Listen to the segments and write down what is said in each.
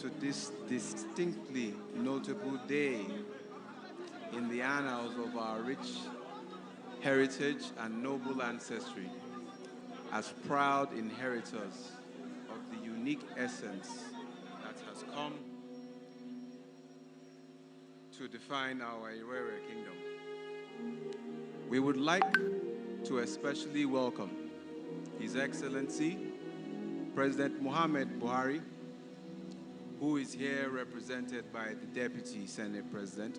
to this distinctly notable day in the annals of our rich heritage and noble ancestry, as proud inheritors of the unique essence that has come to define our Iwere kingdom. We would like to especially welcome His Excellency President Muhammad Buhari, who is here represented by the Deputy Senate President.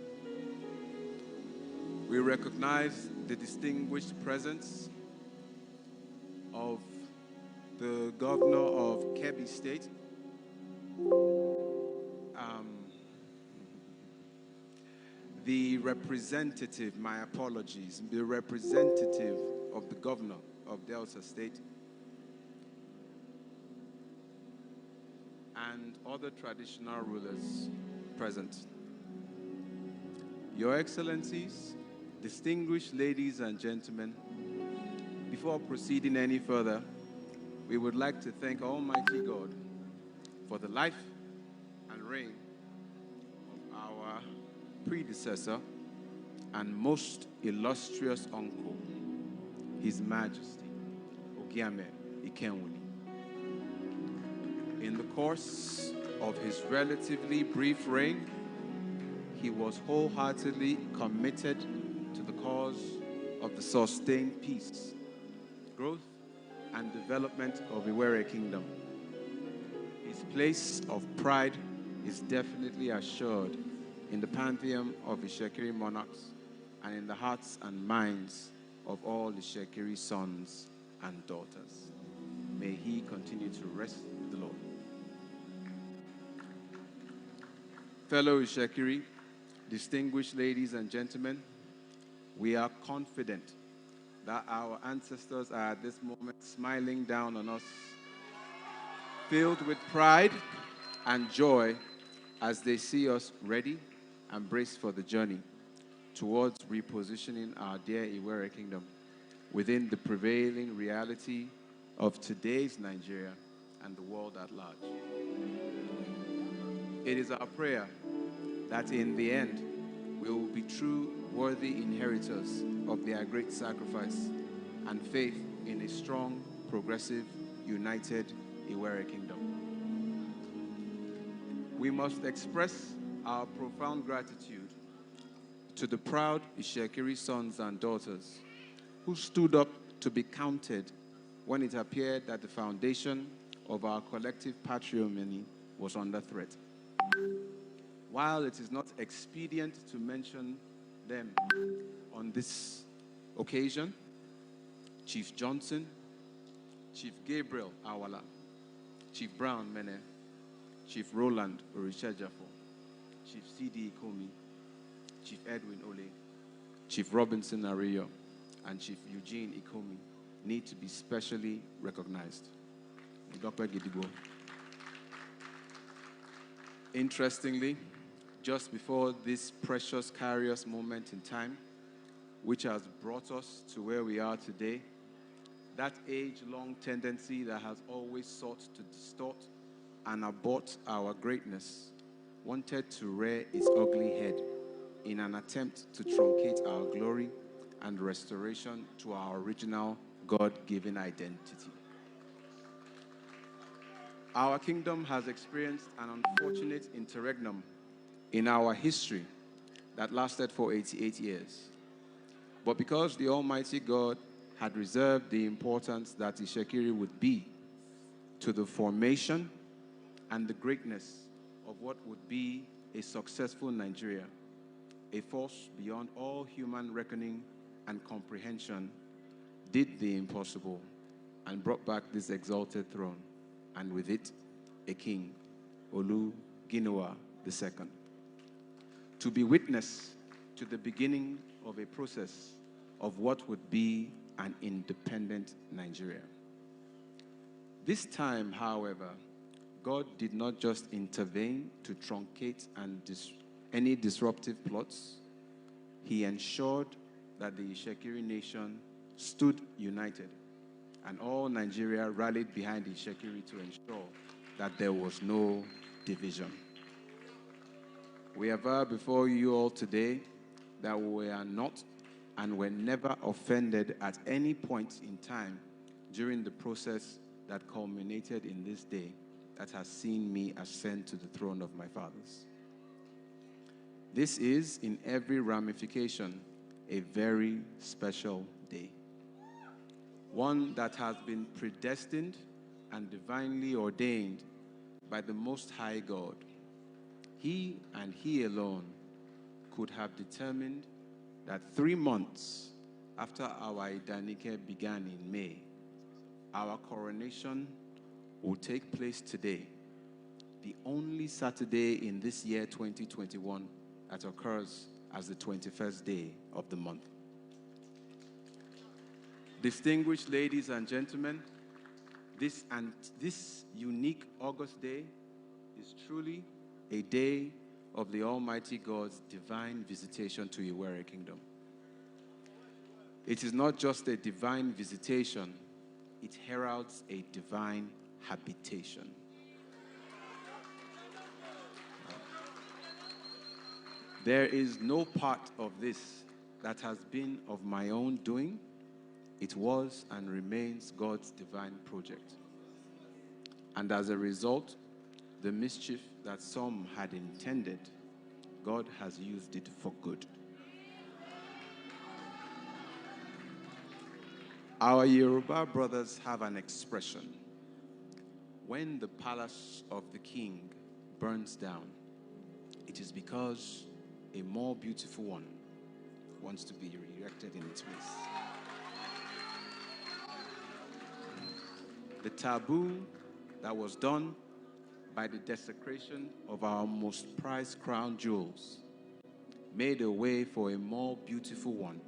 We recognize the distinguished presence of the Governor of Kebbi State, the representative, my apologies, the representative of the Governor of Delta State, and other traditional rulers present. Your Excellencies, distinguished ladies and gentlemen, before proceeding any further, we would like to thank Almighty God for the life and reign of our predecessor and most illustrious uncle, His Majesty, Ogiame Ikenwuni. In the course of his relatively brief reign, he was wholeheartedly committed to the cause of the sustained peace, growth, and development of Iwere Kingdom. His place of pride is definitely assured in the pantheon of Ishekiri monarchs and in the hearts and minds of all Ishekiri sons and daughters. May he continue to rest with the Lord. Fellow Ishekiri, distinguished ladies and gentlemen, we are confident that our ancestors are at this moment smiling down on us, filled with pride and joy as they see us ready and braced for the journey towards repositioning our dear Iwere Kingdom within the prevailing reality of today's Nigeria and the world at large. It is our prayer that in the end, we will be true, worthy inheritors of their great sacrifice and faith in a strong, progressive, united Iwere Kingdom. We must express our profound gratitude to the proud Ishekiri sons and daughters who stood up to be counted when it appeared that the foundation of our collective patrimony was under threat. While it is not expedient to mention them on this occasion, Chief Johnson, Chief Gabriel Awala, Chief Brown Mene, Chief Roland Orishajafo, Chief C.D. Ikomi, Chief Edwin Ole, Chief Robinson Ariyo, and Chief Eugene Ikomi need to be specially recognized. Dr. Gidigbo. Interestingly, just before this precious, curious moment in time, which has brought us to where we are today, that age-long tendency that has always sought to distort and abort our greatness wanted to rear its ugly head in an attempt to truncate our glory and restoration to our original God-given identity. Our kingdom has experienced an unfortunate interregnum in our history that lasted for 88 years. But because the Almighty God had reserved the importance that Ishekiri would be to the formation and the greatness of what would be a successful Nigeria, a force beyond all human reckoning and comprehension did the impossible and brought back this exalted throne, and with it, a king, Olu Ginoa II, to be witness to the beginning of a process of what would be an independent Nigeria. This time, however, God did not just intervene to truncate any disruptive plots. He ensured that the Ishekiri nation stood united, and all Nigeria rallied behind the Ishekiri to ensure that there was no division. We have heard before you all today that we are not and were never offended at any point in time during the process that culminated in this day that has seen me ascend to the throne of my fathers. This is, in every ramification, a very special day. One that has been predestined and divinely ordained by the Most High God. He and He alone could have determined that 3 months after our Idanike began in May, our coronation will take place today, the only Saturday in this year 2021 that occurs as the 21st day of the month. Distinguished ladies and gentlemen, this unique August day is truly a day of the Almighty God's divine visitation to Warri Kingdom. It is not just a divine visitation, it heralds a divine habitation. There is no part of this that has been of my own doing. It was and remains God's divine project. And as a result, the mischief that some had intended, God has used it for good. Our Yoruba brothers have an expression: when the palace of the king burns down, it is because a more beautiful one wants to be erected in its place. The taboo that was done by the desecration of our most prized crown jewels made a way for a more beautiful one,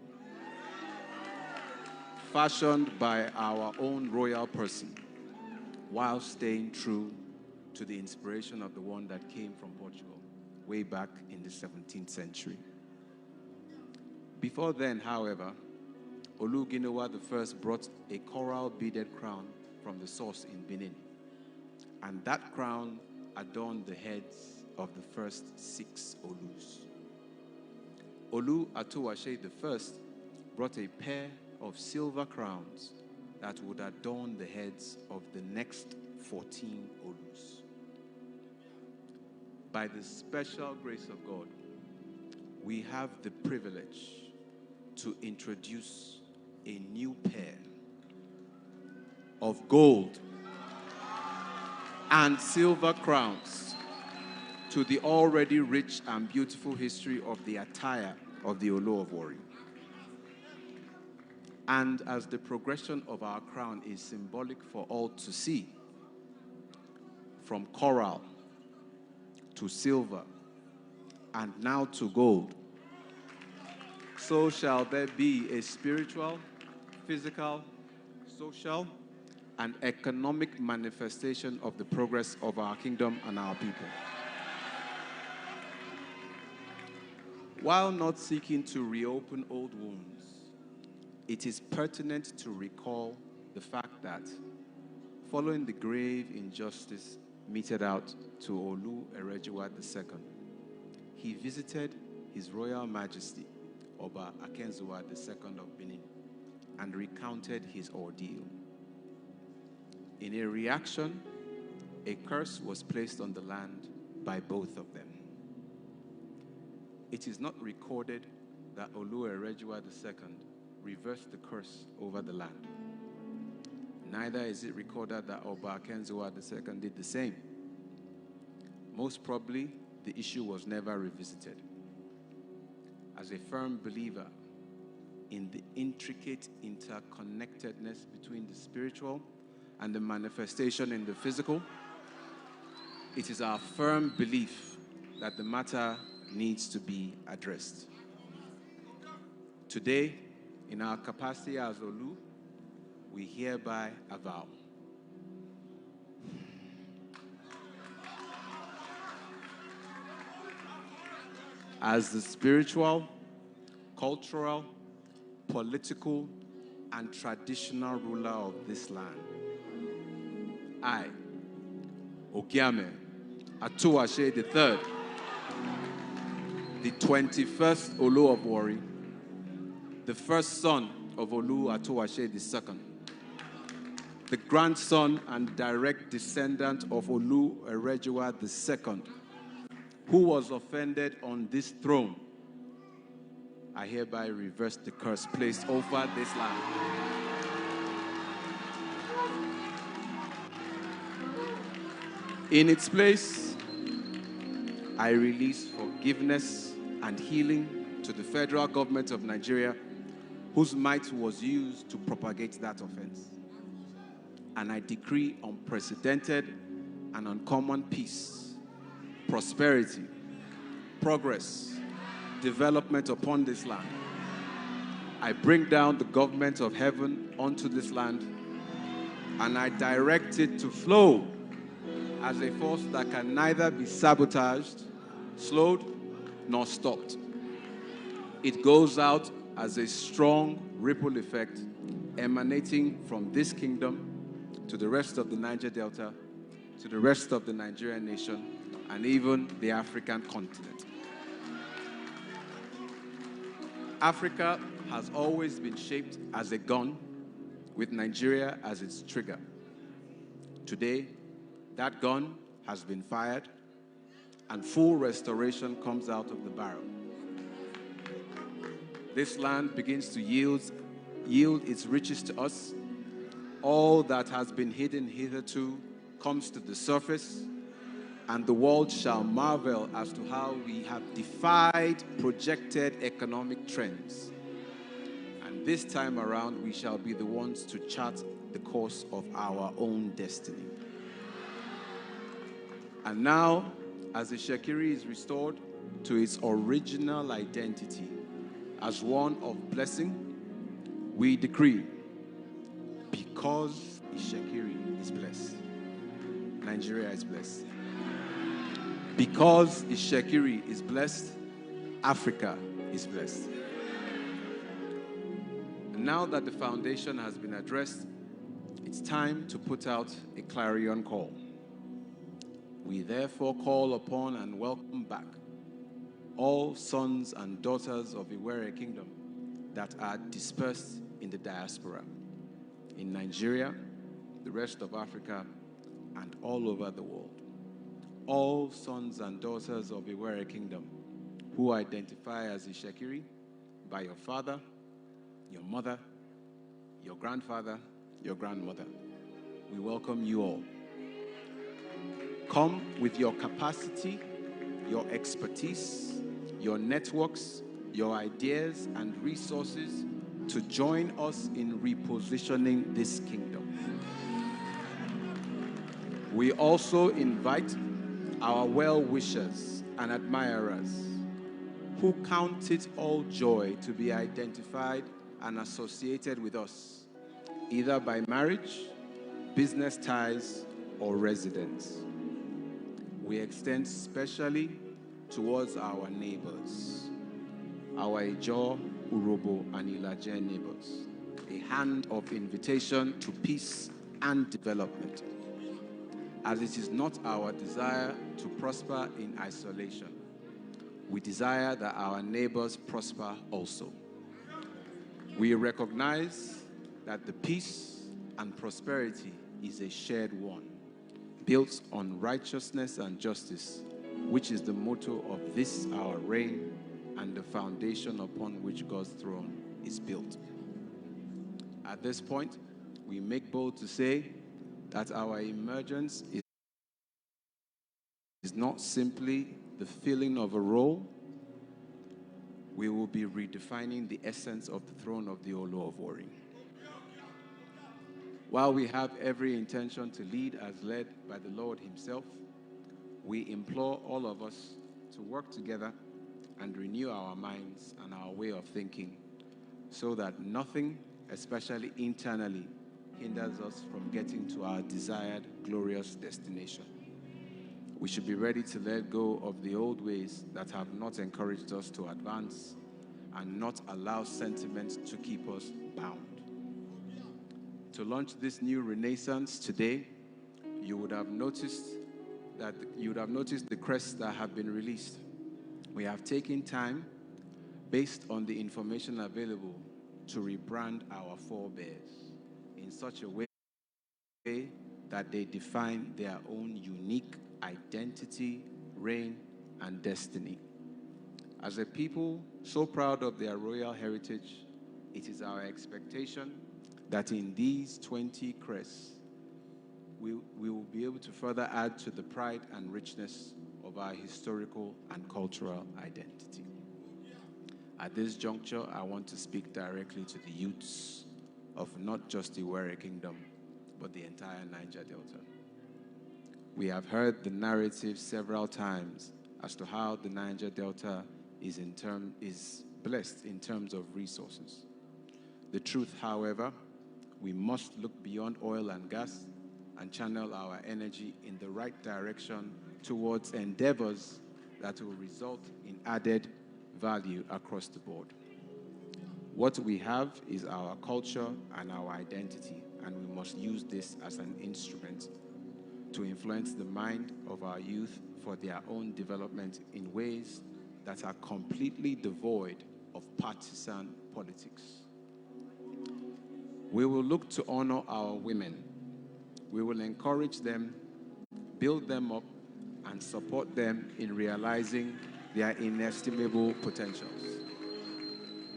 fashioned by our own royal person, while staying true to the inspiration of the one that came from Portugal way back in the 17th century. Before then, however, Oluginowa I brought a coral beaded crown from the source in Benin, and that crown adorned the heads of the first 6 Olus. Olu Atuwashe I brought a pair of silver crowns that would adorn the heads of the next 14 Olus. By the special grace of God, we have the privilege to introduce a new pair of gold and silver crowns to the already rich and beautiful history of the attire of the Olu of Warri. And as the progression of our crown is symbolic for all to see, from coral to silver and now to gold, so shall there be a spiritual, physical, social, and economic manifestation of the progress of our kingdom and our people. While not seeking to reopen old wounds, it is pertinent to recall the fact that following the grave injustice meted out to Olu Erejiwa II, he visited His Royal Majesty, Oba Akenzuwa II of Benin, and recounted his ordeal. In a reaction, a curse was placed on the land by both of them. It is not recorded that Olu Erejiwa II reversed the curse over the land. Neither is it recorded that Oba Akenzuwa II did the same. Most probably, the issue was never revisited. As a firm believer in the intricate interconnectedness between the spiritual and the manifestation in the physical, it is our firm belief that the matter needs to be addressed. Today, in our capacity as Olu, we hereby avow as the spiritual, cultural, political, and traditional ruler of this land, I, Ogiame, Atuwashe III, the 21st Olu of Warri, the first son of Olu Atuwashe II, the grandson and direct descendant of Olu Erejuwa II, who was offended on this throne, I hereby reverse the curse placed over this land. In its place, I release forgiveness and healing to the federal government of Nigeria, whose might was used to propagate that offense. And I decree unprecedented and uncommon peace, prosperity, progress, development upon this land. I bring down the government of heaven onto this land, and I direct it to flow as a force that can neither be sabotaged, slowed, nor stopped. It goes out as a strong ripple effect emanating from this kingdom to the rest of the Niger Delta, to the rest of the Nigerian nation, and even the African continent. Africa has always been shaped as a gun with Nigeria as its trigger. Today, that gun has been fired and full restoration comes out of the barrel. This land begins to yield its riches to us. All that has been hidden hitherto comes to the surface, and the world shall marvel as to how we have defied projected economic trends. And this time around, we shall be the ones to chart the course of our own destiny. And now, as the Shekiri is restored to its original identity as one of blessing, we decree, because Ishekiri is blessed, Nigeria is blessed. Because Ishekiri is blessed, Africa is blessed. And now that the foundation has been addressed, it's time to put out a clarion call. We therefore call upon and welcome back all sons and daughters of Iwere Kingdom that are dispersed in the diaspora, in Nigeria, the rest of Africa, and all over the world. All sons and daughters of Iwere Kingdom who identify as Ishekiri by your father, your mother, your grandfather, your grandmother. We welcome you all. Come with your capacity, your expertise, your networks, your ideas and resources to join us in repositioning this kingdom. We also invite our well-wishers and admirers who count it all joy to be identified and associated with us, either by marriage, business ties, or residence. We extend specially towards our neighbors, our Ijaw, Urobo, and Ilaje neighbors, a hand of invitation to peace and development, as it is not our desire to prosper in isolation. We desire that our neighbors prosper also. We recognize that the peace and prosperity is a shared one, built on righteousness and justice, which is the motto of this our reign and the foundation upon which God's throne is built. At this point, we make bold to say that our emergence is not simply the filling of a role. We will be redefining the essence of the throne of the Olu of Warri. While we have every intention to lead as led by the Lord himself, we implore all of us to work together and renew our minds and our way of thinking so that nothing, especially internally, hinders us from getting to our desired glorious destination. We should be ready to let go of the old ways that have not encouraged us to advance and not allow sentiments to keep us bound. To launch this new renaissance today, you would have noticed that you would have noticed the crests that have been released. We have taken time, based on the information available, to rebrand our forebears in such a way that they define their own unique identity, reign, and destiny. As a people so proud of their royal heritage, it is our expectation that in these 20 crests, we will be able to further add to the pride and richness of our historical and cultural identity. At this juncture, I want to speak directly to the youths of not just the Warri Kingdom, but the entire Niger Delta. We have heard the narrative several times as to how the Niger Delta is blessed in terms of resources. The truth, however, we must look beyond oil and gas and channel our energy in the right direction towards endeavors that will result in added value across the board. What we have is our culture and our identity, and we must use this as an instrument to influence the mind of our youth for their own development in ways that are completely devoid of partisan politics. We will look to honor our women. We will encourage them, build them up, and support them in realizing their inestimable potentials.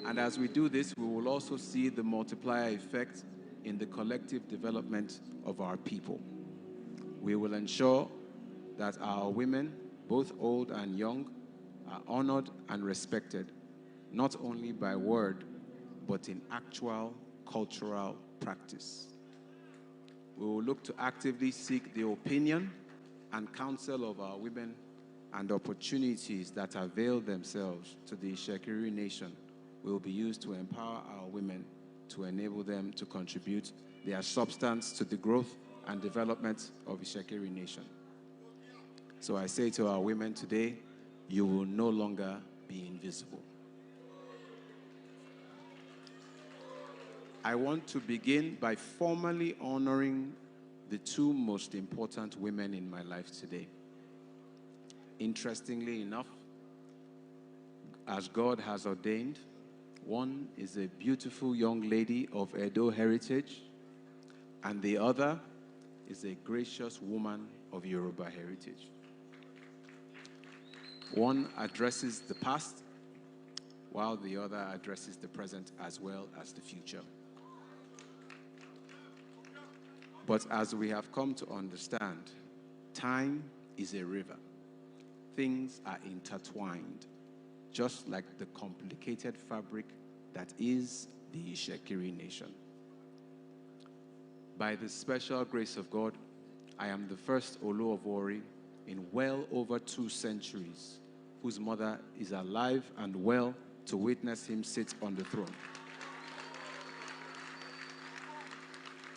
And as we do this, we will also see the multiplier effect in the collective development of our people. We will ensure that our women, both old and young, are honored and respected, not only by word, but in actual cultural practice. We will look to actively seek the opinion and counsel of our women and opportunities that avail themselves to the Ishekiri nation will be used to empower our women to enable them to contribute their substance to the growth and development of Ishekiri nation. So I say to our women today, you will no longer be invisible. I want to begin by formally honoring the two most important women in my life today. Interestingly enough, as God has ordained, one is a beautiful young lady of Edo heritage, and the other is a gracious woman of Yoruba heritage. One addresses the past, while the other addresses the present as well as the future. But as we have come to understand, time is a river. Things are intertwined, just like the complicated fabric that is the Ishekiri nation. By the special grace of God, I am the first Olu of Warri in well over 2 centuries, whose mother is alive and well to witness him sit on the throne.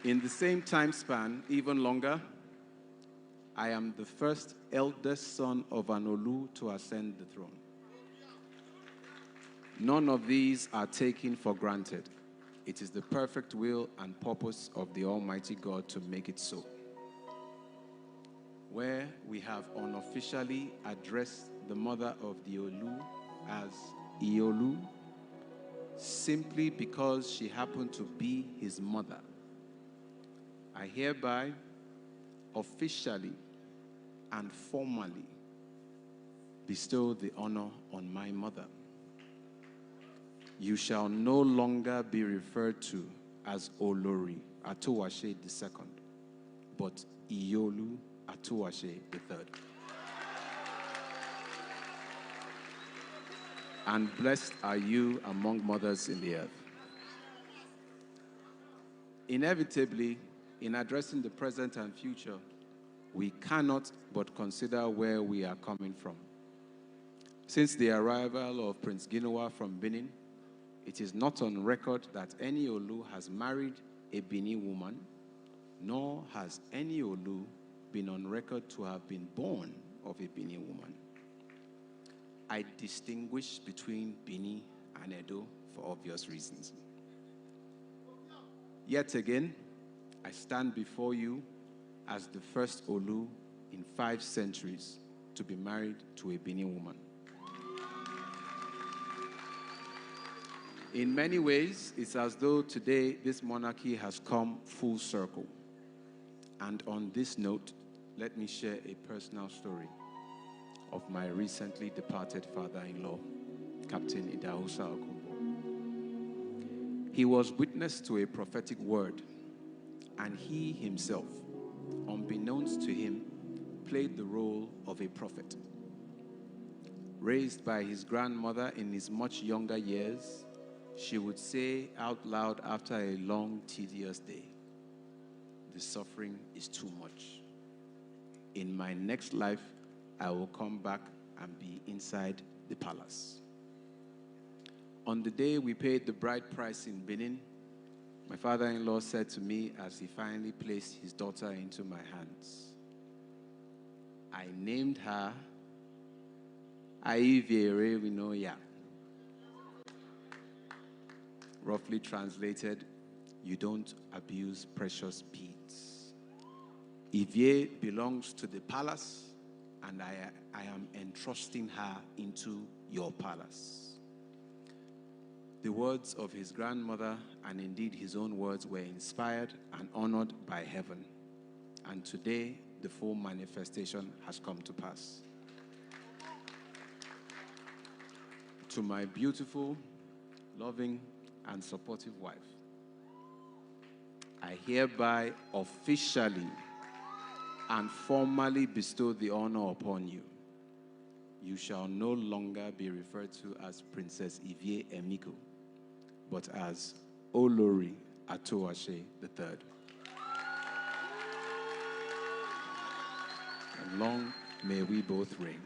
In the same time span, even longer, I am the first eldest son of an Olu to ascend the throne. None of these are taken for granted. It is the perfect will and purpose of the Almighty God to make it so. Where we have unofficially addressed the mother of the Olu as Iolu, simply because she happened to be his mother, I hereby officially and formally bestow the honor on my mother. You shall no longer be referred to as Olori Atowashe II, but Iolu Atowashe III. And blessed are you among mothers in the earth. Inevitably, in addressing the present and future, we cannot but consider where we are coming from. Since the arrival of Prince Ginowa from Benin, it is not on record that any Olu has married a Benin woman, nor has any Olu been on record to have been born of a Benin woman. I distinguish between Benin and Edo for obvious reasons. Yet again, I stand before you as the first Olu in 5 centuries to be married to a Benin woman. In many ways, it's as though today this monarchy has come full circle. And on this note, let me share a personal story of my recently departed father-in-law, Captain Idahosa Okumbo. He was witness to a prophetic word, and he himself, unbeknownst to him, played the role of a prophet. Raised by his grandmother in his much younger years, she would say out loud after a long, tedious day, "The suffering is too much. In my next life, I will come back and be inside the palace." On the day we paid the bride price in Benin, my father-in-law said to me as he finally placed his daughter into my hands, "I named her Aiviere Winoya." Roughly translated, you don't abuse precious beads. Ivie belongs to the palace, and I am entrusting her into your palace. The words of his grandmother, and indeed his own words, were inspired and honored by heaven. And today, the full manifestation has come to pass. To my beautiful, loving, and supportive wife, I hereby officially and formally bestow the honor upon you. You shall no longer be referred to as Princess Ivie Emiko, but as Olori Atoashe III. And long may we both reign.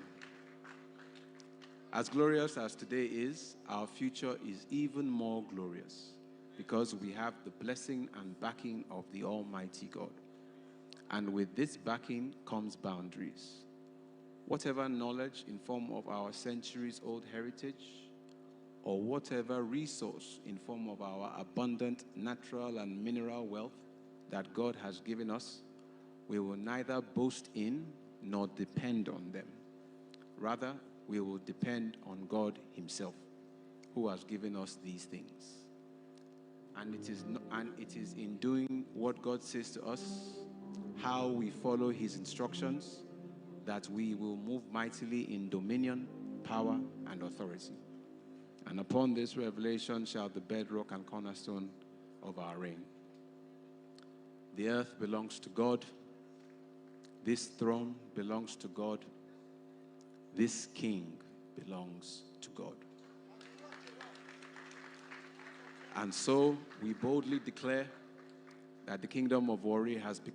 As glorious as today is, our future is even more glorious because we have the blessing and backing of the Almighty God. And with this backing comes boundaries. Whatever knowledge in form of our centuries-old heritage, or whatever resource in form of our abundant natural and mineral wealth that God has given us, we will neither boast in nor depend on them. Rather, we will depend on God himself, who has given us these things. And it is in doing what God says to us, how we follow his instructions, that we will move mightily in dominion, power, and authority. And upon this revelation shall the bedrock and cornerstone of our reign. The earth belongs to God. This throne belongs to God. This king belongs to God. And so we boldly declare that the kingdom of Warri has become